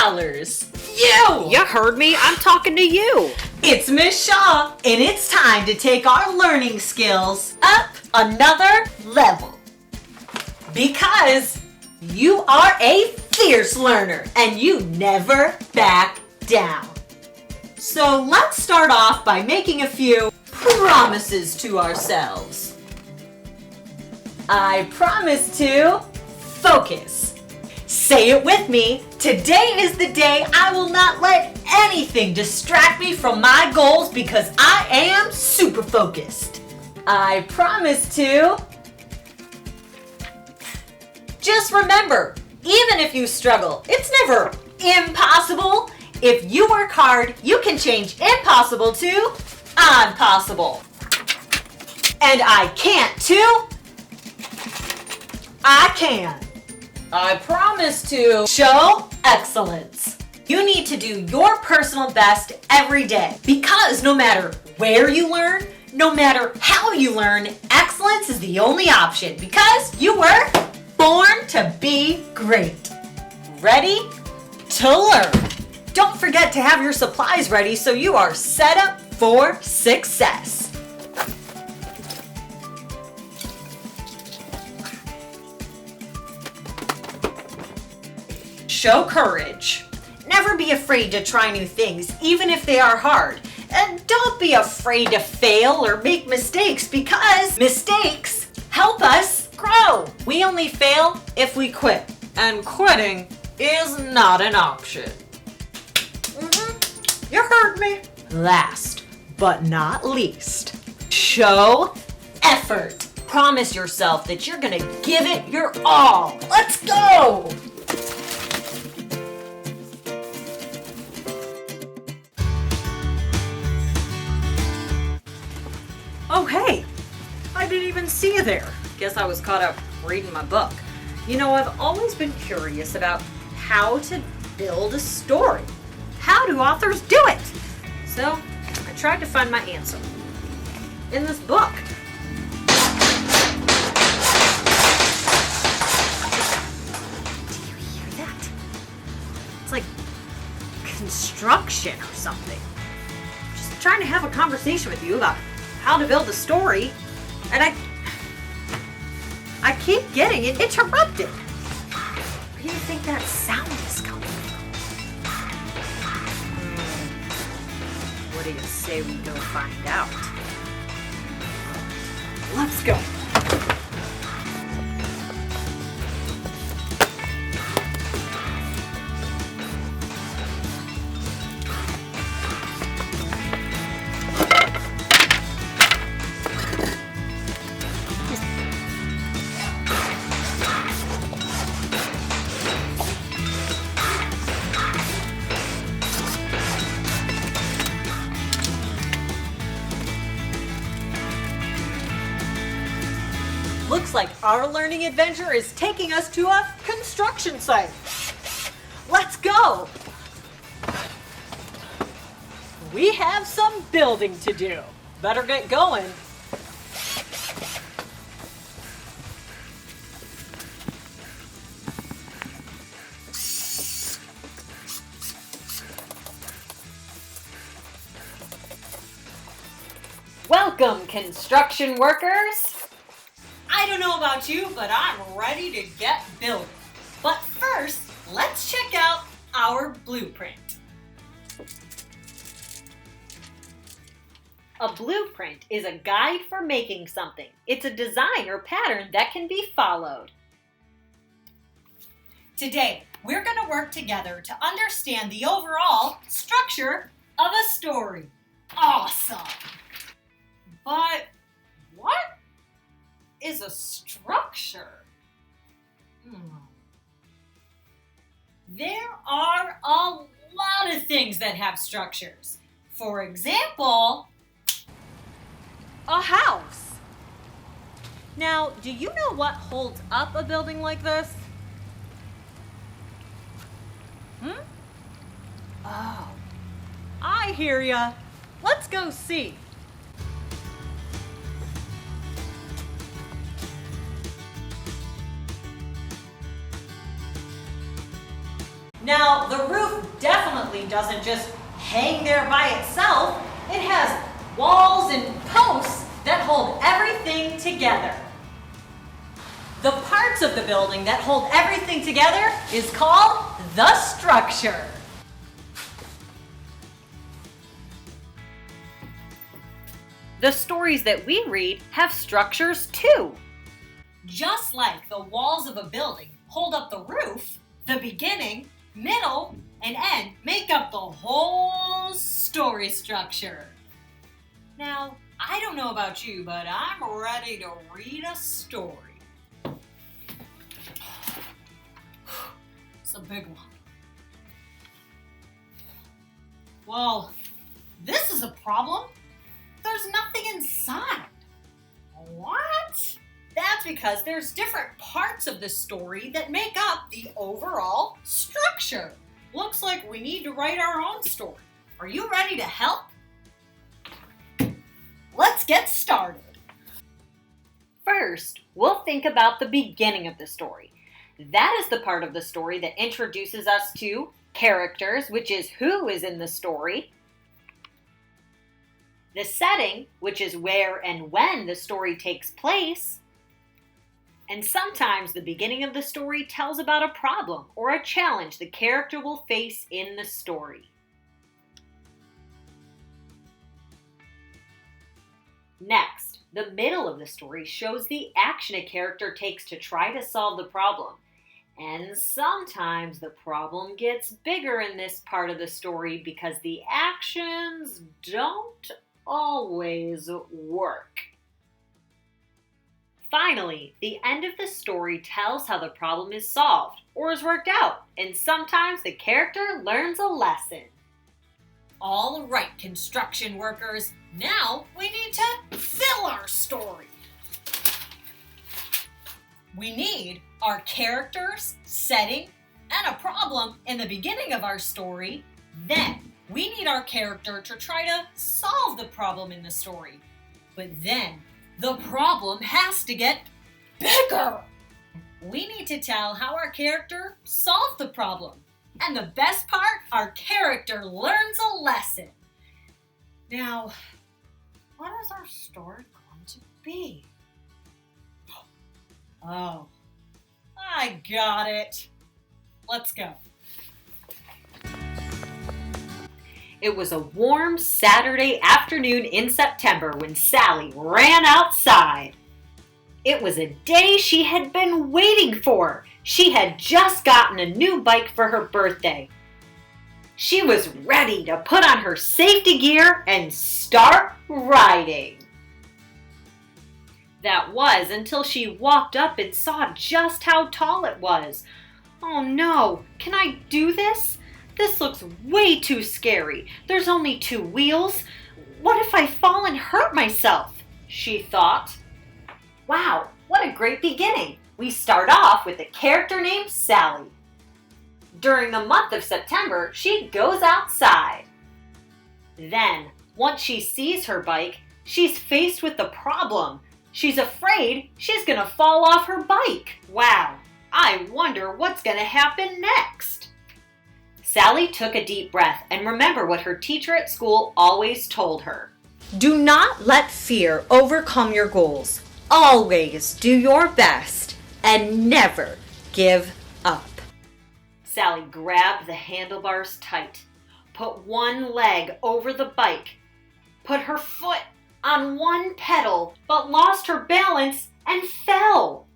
scholars. You! You heard me. I'm talking to you. It's Miss Shaw, and it's time to take our learning skills up another level. Because you are a fierce learner, and you never back down. So let's start off by making a few promises to ourselves. I promise to focus. Say it with me. Today is the day I will not let anything distract me from my goals because I am super focused. I promise to... Just remember, even if you struggle, it's never impossible. If you work hard, you can change impossible to impossible. And I can't too. I can. I promise to show excellence. You need to do your personal best every day because no matter where you learn, no matter how you learn, excellence is the only option because you were born to be great. Ready to learn. Don't forget to have your supplies ready so you are set up for success. Show courage. Never be afraid to try new things, even if they are hard. And don't be afraid to fail or make mistakes because mistakes help us grow. We only fail if we quit. And quitting is not an option. You heard me. Last but not least, show effort. Promise yourself that you're gonna give it your all. Let's go! Oh, hey, I didn't even see you there. Guess I was caught up reading my book. You know, I've always been curious about how to build a story. How do authors do it? So I tried to find my answer in this book. Do you hear that? It's like construction or something. Just trying to have a conversation with you about how to build a story, and I keep getting it interrupted. Where do you think that sound is coming from? What do you say we go find out? Let's go. Looks like our learning adventure is taking us to a construction site. Let's go! We have some building to do. Better get going. Welcome, construction workers! I don't know about you, but I'm ready to get building. But first, let's check out our blueprint. A blueprint is a guide for making something. It's a design or pattern that can be followed. Today, we're going to work together to understand the overall structure of a story. Awesome! But what is a structure? There are a lot of things that have structures. For example, a house. Now, do you know what holds up a building like this? Oh, I hear ya. Let's go see. Now, the roof definitely doesn't just hang there by itself. It has walls and posts that hold everything together. The parts of the building that hold everything together is called the structure. The stories that we read have structures too. Just like the walls of a building hold up the roof, the beginning, middle, and end make up the whole story structure. Now, I don't know about you, but I'm ready to read a story. It's a big one. Well, this is a problem. There's nothing inside. What? That's because there's different parts of the story that make up the overall structure. Looks like we need to write our own story. Are you ready to help? Let's get started. First, we'll think about the beginning of the story. That is the part of the story that introduces us to characters, which is who is in the story. The setting, which is where and when the story takes place. And sometimes the beginning of the story tells about a problem or a challenge the character will face in the story. Next, the middle of the story shows the action a character takes to try to solve the problem. And sometimes the problem gets bigger in this part of the story because the actions don't always work. Finally, the end of the story tells how the problem is solved or is worked out, and sometimes the character learns a lesson. All right, construction workers, now we need to fill our story. We need our characters, setting, and a problem in the beginning of our story. Then we need our character to try to solve the problem in the story. But then the problem has to get bigger. We need to tell how our character solved the problem. And the best part, our character learns a lesson. Now, what is our story going to be? Oh, I got it. Let's go. It was a warm Saturday afternoon in September when Sally ran outside. It was a day she had been waiting for. She had just gotten a new bike for her birthday. She was ready to put on her safety gear and start riding. That was until she walked up and saw just how tall it was. Oh no, can I do this? This looks way too scary. There's only 2 wheels. What if I fall and hurt myself? She thought. Wow, what a great beginning. We start off with a character named Sally. During the month of September, she goes outside. Then, once she sees her bike, she's faced with the problem. She's afraid she's gonna fall off her bike. Wow, I wonder what's gonna happen next. Sally took a deep breath and remembered what her teacher at school always told her. Do not let fear overcome your goals. Always do your best and never give up. Sally grabbed the handlebars tight, put one leg over the bike, put her foot on one pedal, but lost her balance and fell.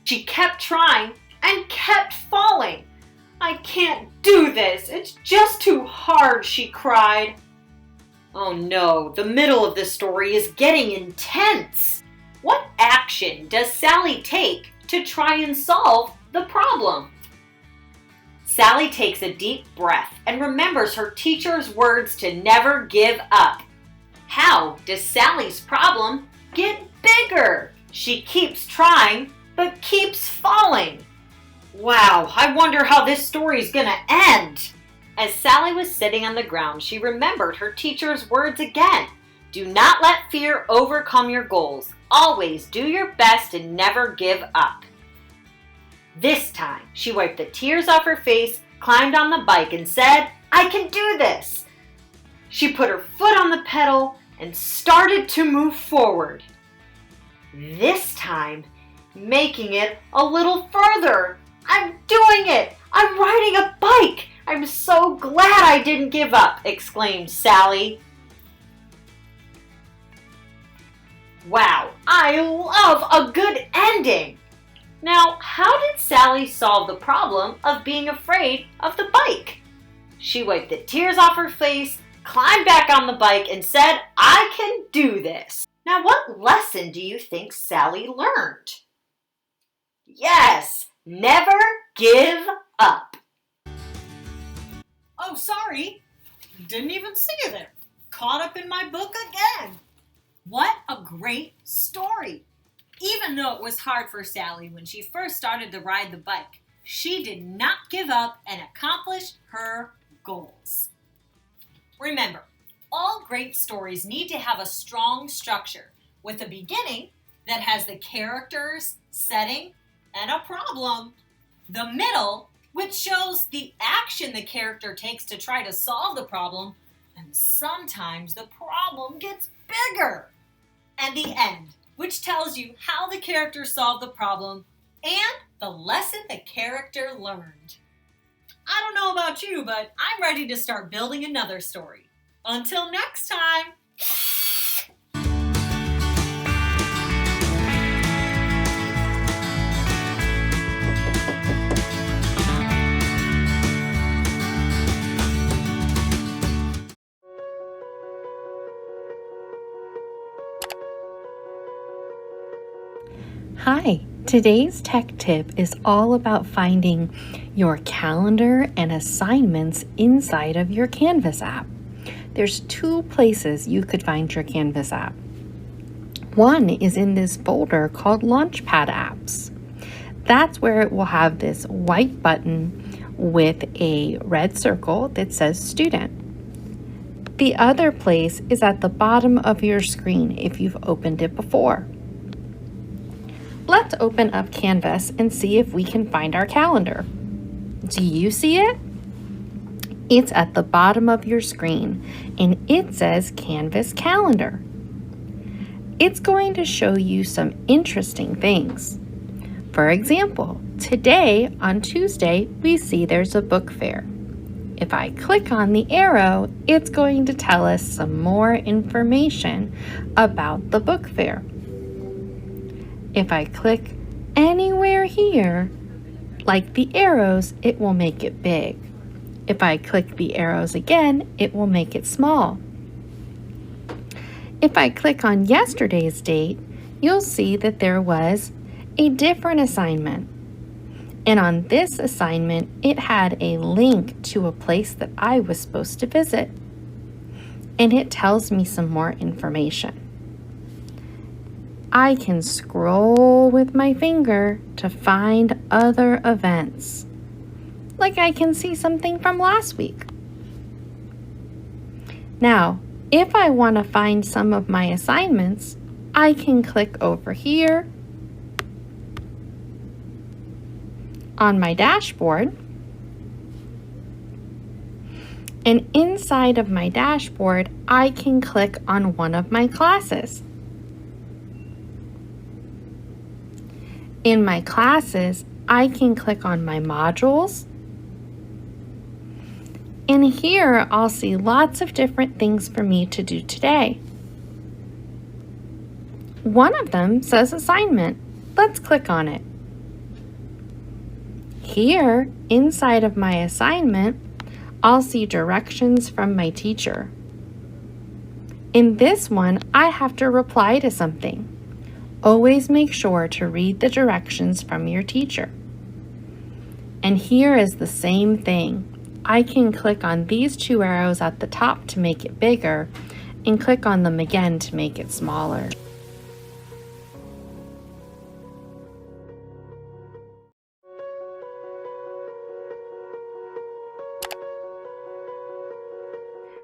She kept trying and kept falling. I can't do this. It's just too hard, she cried. Oh no, the middle of the story is getting intense. What action does Sally take to try and solve the problem? Sally takes a deep breath and remembers her teacher's words to never give up. How does Sally's problem get bigger? She keeps trying, but keeps falling. Wow, I wonder how this story's gonna end. As Sally was sitting on the ground, she remembered her teacher's words again. Do not let fear overcome your goals. Always do your best and never give up. This time, she wiped the tears off her face climbed on the bike and said, "I can do this." She put her foot on the pedal and started to move forward. This time, making it a little further. "I'm doing it! I'm riding a bike! I'm so glad I didn't give up," exclaimed Sally. Wow, I love a good ending! Now, how did Sally solve the problem of being afraid of the bike? She wiped the tears off her face, climbed back on the bike, and said, "I can do this." Now, what lesson do you think Sally learned? Yes, never give up. Oh, sorry. Didn't even see you there. Caught up in my book again. What a great story. Even though it was hard for Sally when she first started to ride the bike, she did not give up and accomplished her goals. Remember, all great stories need to have a strong structure with a beginning that has the characters, setting, and a problem. The middle, which shows the action the character takes to try to solve the problem, and sometimes the problem gets bigger. And the end, which tells you how the character solved the problem and the lesson the character learned. I don't know about you, but I'm ready to start building another story. Until next time! Hi, today's tech tip is all about finding your calendar and assignments inside of your Canvas app. There's two places you could find your Canvas app. One is in this folder called Launchpad Apps. That's where it will have this white button with a red circle that says Student. The other place is at the bottom of your screen if you've opened it before. Let's open up Canvas and see if we can find our calendar. Do you see it? It's at the bottom of your screen and it says Canvas Calendar. It's going to show you some interesting things. For example, today on Tuesday, we see there's a book fair. If I click on the arrow, it's going to tell us some more information about the book fair. If I click anywhere here, like the arrows, it will make it big. If I click the arrows again, it will make it small. If I click on yesterday's date, you'll see that there was a different assignment. And on this assignment, it had a link to a place that I was supposed to visit. And it tells me some more information. I can scroll with my finger to find other events. Like I can see something from last week. Now, if I want to find some of my assignments, I can click over here on my dashboard. And inside of my dashboard, I can click on one of my classes. In my classes, I can click on my modules. And here I'll see lots of different things for me to do today. One of them says assignment. Let's click on it. Here, inside of my assignment, I'll see directions from my teacher. In this one, I have to reply to something. Always make sure to read the directions from your teacher. And here is the same thing. I can click on these two arrows at the top to make it bigger and click on them again to make it smaller.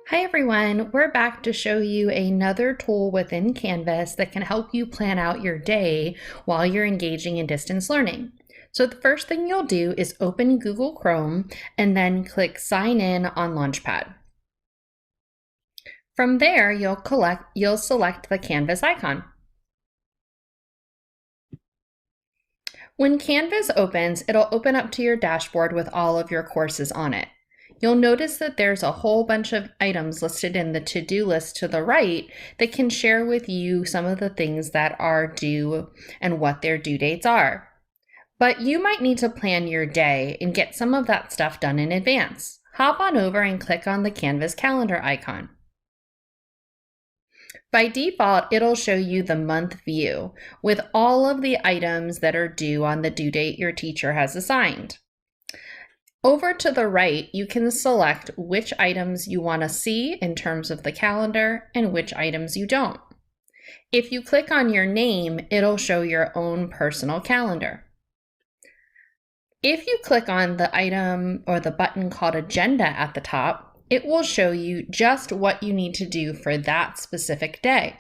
Hi everyone, we're back to show you another tool within Canvas that can help you plan out your day while you're engaging in distance learning. So the first thing you'll do is open Google Chrome and then click Sign In on Launchpad. From there, you'll select the Canvas icon. When Canvas opens, it'll open up to your dashboard with all of your courses on it. You'll notice that there's a whole bunch of items listed in the to-do list to the right that can share with you some of the things that are due and what their due dates are. But you might need to plan your day and get some of that stuff done in advance. Hop on over and click on the Canvas calendar icon. By default, it'll show you the month view with all of the items that are due on the due date your teacher has assigned. Over to the right, you can select which items you want to see in terms of the calendar and which items you don't. If you click on your name, it'll show your own personal calendar. If you click on the item or the button called Agenda at the top, it will show you just what you need to do for that specific day.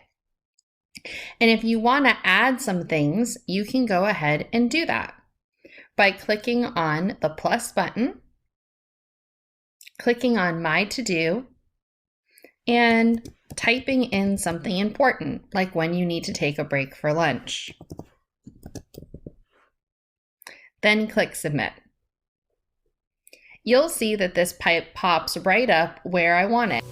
And if you want to add some things, you can go ahead and do that by clicking on the plus button, clicking on My To Do, and typing in something important, like when you need to take a break for lunch. Then click Submit. You'll see that this pipe pops right up where I want it.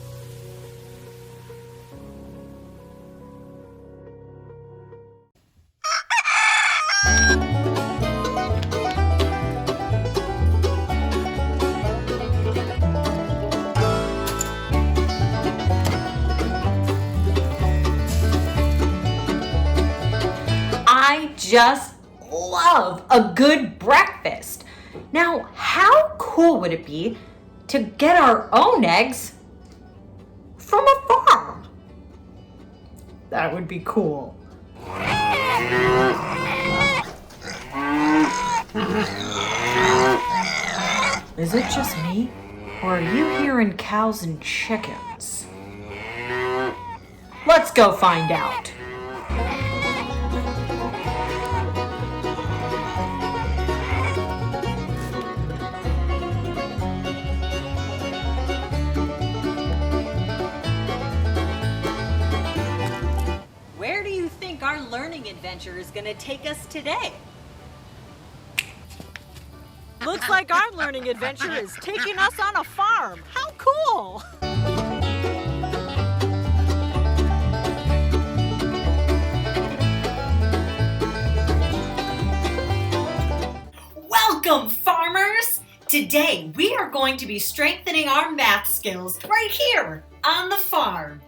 I just love a good breakfast. Now, how cool would it be to get our own eggs from a farm? That would be cool. Is it just me, or are you hearing cows and chickens? Let's go find out. Where do you think our learning adventure is going to take us today? Looks like our learning adventure is taking us on a farm. How cool! Welcome, farmers! Today we are going to be strengthening our math skills right here on the farm.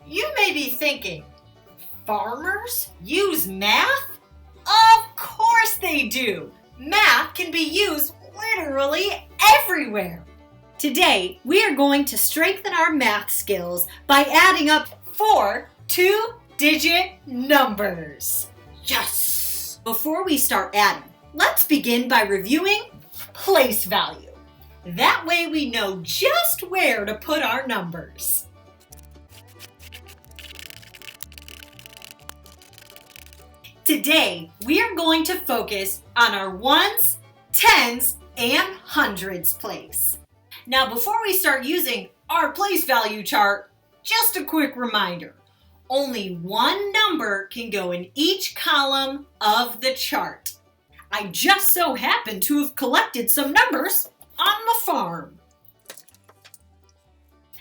You may be thinking, farmers use math? Of course they do! Math can be used literally everywhere. Today, we are going to strengthen our math skills by adding up 4 two-digit numbers. Yes! Before we start adding, let's begin by reviewing place value. That way we know just where to put our numbers. Today, we are going to focus on our ones, tens, and hundreds place. Now, before we start using our place value chart, just a quick reminder. Only one number can go in each column of the chart. I just so happen to have collected some numbers on the farm.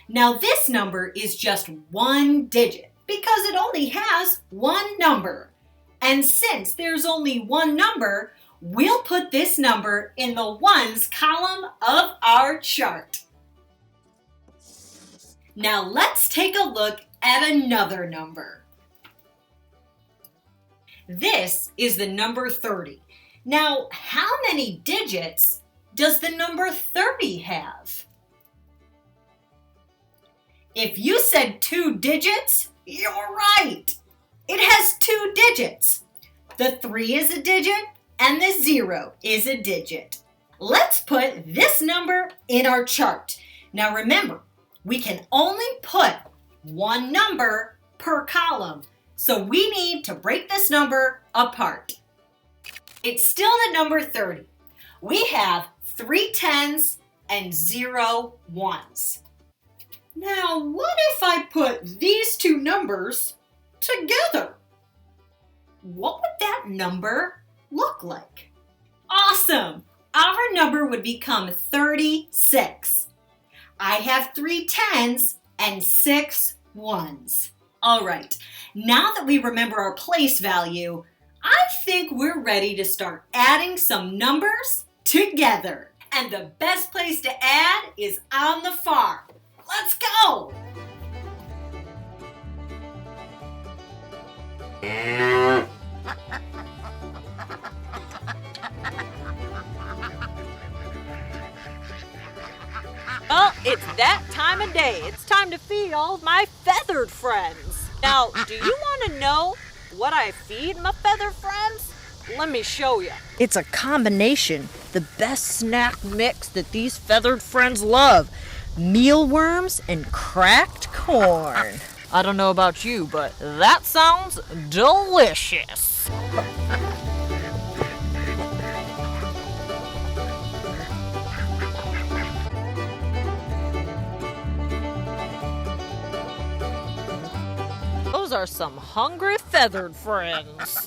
Now, this number is just one digit because it only has one number. And since there's only one number, we'll put this number in the ones column of our chart. Now let's take a look at another number. This is the number 30. Now, how many digits does the number 30 have? If you said 2 digits, you're right. It has 2 digits. The 3 is a digit and the 0 is a digit. Let's put this number in our chart. Now remember, we can only put one number per column, so we need to break this number apart. It's still the number 30. We have 3 10s and 0 1s. Now, what if I put these two numbers together? What would that number look like? Awesome! Our number would become 36. I have 3 10s and 6 1s. All right, now that we remember our place value, I think we're ready to start adding some numbers together. And the best place to add is on the farm. Let's go! Well, it's that time of day. It's time to feed all of my feathered friends. Now, do you want to know what I feed my feathered friends? Let me show you. It's a combination, the best snack mix that these feathered friends love. Mealworms and cracked corn. I don't know about you, but that sounds delicious. Those are some hungry feathered friends.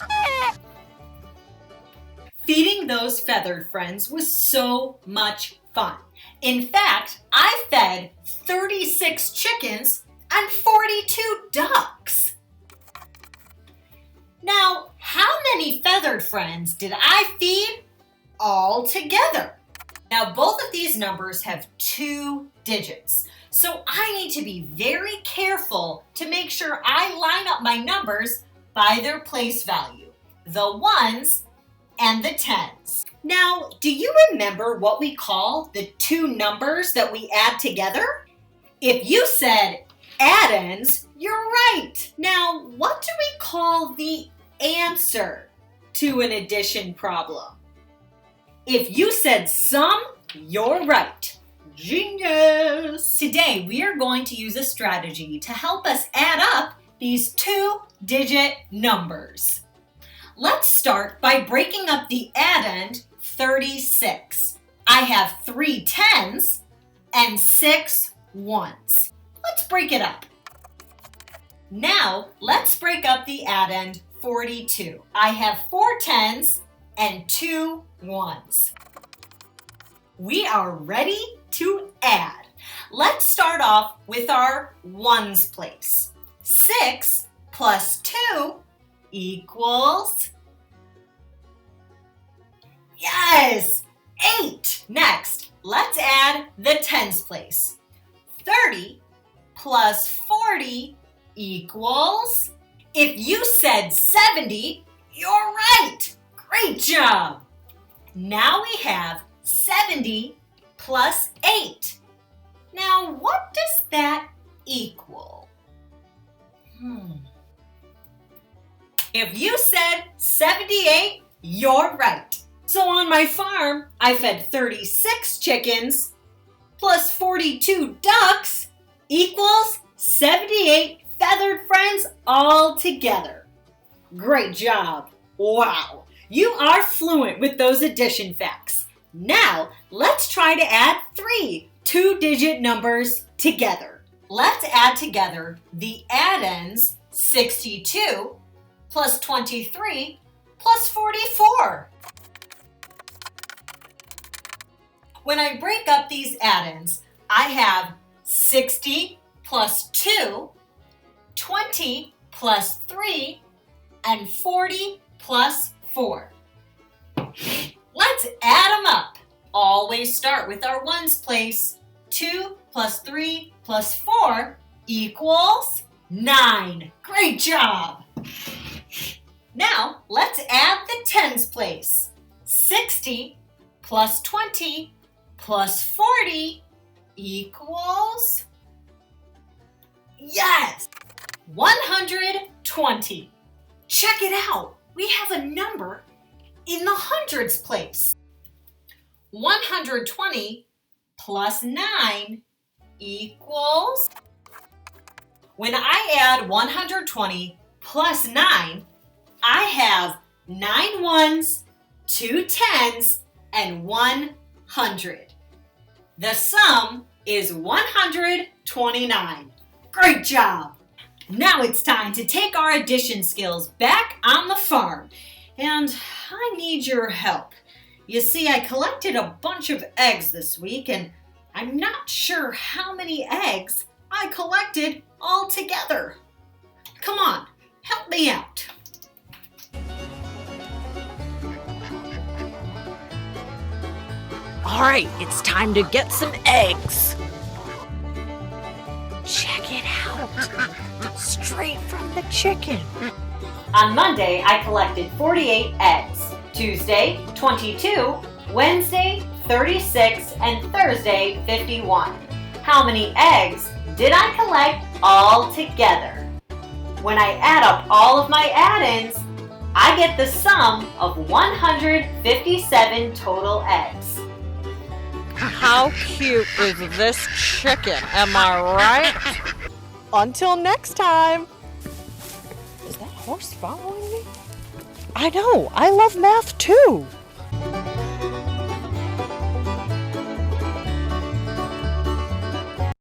Feeding those feathered friends was so much fun. In fact, I fed 36 chickens and 42 ducks. Now, how many feathered friends did I feed all together? Now, both of these numbers have 2 digits. So I need to be very careful to make sure I line up my numbers by their place value, the 1s and the 10s. Now, do you remember what we call the 2 numbers that we add together? If you said addends, you're right. Now, what do we call the answer to an addition problem? If you said sum, you're right. Genius! Today, we are going to use a strategy to help us add up these 2-digit numbers. Let's start by breaking up the addend 36. I have 3 10s and 6 1s. Let's break it up. Now, let's break up the addend 42. I have 4 10s and 2 1s. We are ready to add. Let's start off with our 1s place. 6 plus 2 equals, yes, 8. Next, let's add the 10s place. 30 plus 40 equals, if you said 70, you're right. Great job. Now we have 70 plus 8. Now, what does that equal? If you said 78, you're right. So on my farm, I fed 36 chickens plus 42 ducks equals 78 feathered friends all together. Great job. Wow, you are fluent with those addition facts. Now, let's try to add 3 2-digit numbers together. Let's add together the addends 62 plus 23 plus 44. When I break up these addends, I have 60 plus 2, 20 plus 3, and 40 plus 4. Let's add them up. Always start with our 1s place. 2 plus 3 plus 4 equals 9. Great job. Now, let's add the 10s place. 60 plus 20 plus 40 equals, yes, 120. Check it out. We have a number in the hundreds place. 120 plus 9 equals, when I add 120 plus 9, I have 9 1s 2 10s, and 100. The sum is 129. Great job! Now it's time to take our addition skills back on the farm. And I need your help. You see, I collected a bunch of eggs this week, and I'm not sure how many eggs I collected all together. Come on, help me out. All right, it's time to get some eggs. Check it out. Straight from the chicken. On Monday, I collected 48 eggs. Tuesday, 22. Wednesday, 36. And Thursday, 51. How many eggs did I collect all together? When I add up all of my add-ins, I get the sum of 157 total eggs. How cute is this chicken? Am I right? Until next time. Is that horse following me? I know. I love math too.